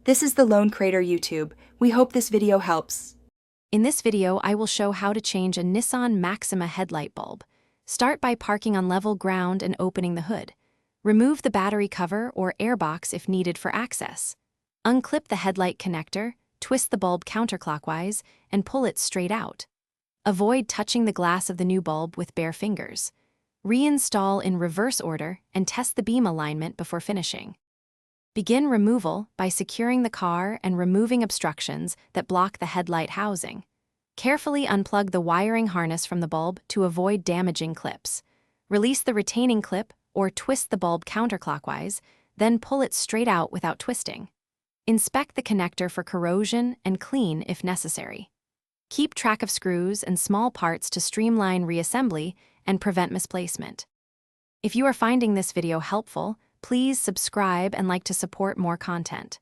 This is the Lone Crater YouTube. We hope this video helps. In this video, I will show how to change a Nissan Maxima headlight bulb. Start by parking on level ground and opening the hood. Remove the battery cover or airbox if needed for access. Unclip the headlight connector, twist the bulb counterclockwise, and pull it straight out. Avoid touching the glass of the new bulb with bare fingers. Reinstall in reverse order and test the beam alignment before finishing. Begin removal by securing the car and removing obstructions that block the headlight housing. Carefully unplug the wiring harness from the bulb to avoid damaging clips. Release the retaining clip or twist the bulb counterclockwise, then pull it straight out without twisting. Inspect the connector for corrosion and clean if necessary. Keep track of screws and small parts to streamline reassembly and prevent misplacement. If you are finding this video helpful, please subscribe and like to support more content.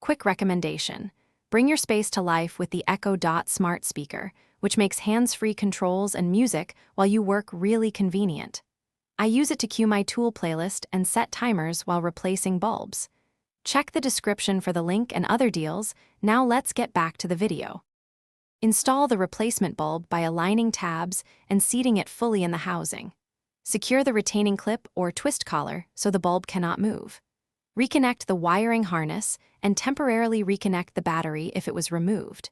Quick recommendation: bring your space to life with the Echo Dot smart speaker, which makes hands-free controls and music while you work really convenient. I use it to cue my tool playlist and set timers while replacing bulbs. Check the description for the link and other deals. Now let's get back to the video. Install the replacement bulb by aligning tabs and seating it fully in the housing. Secure the retaining clip or twist collar so the bulb cannot move. Reconnect the wiring harness and temporarily reconnect the battery if it was removed.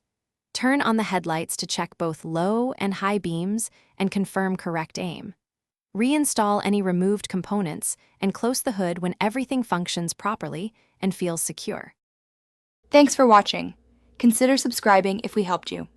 Turn on the headlights to check both low and high beams and confirm correct aim. Reinstall any removed components and close the hood when everything functions properly and feels secure. Thanks for watching. Consider subscribing if we helped you.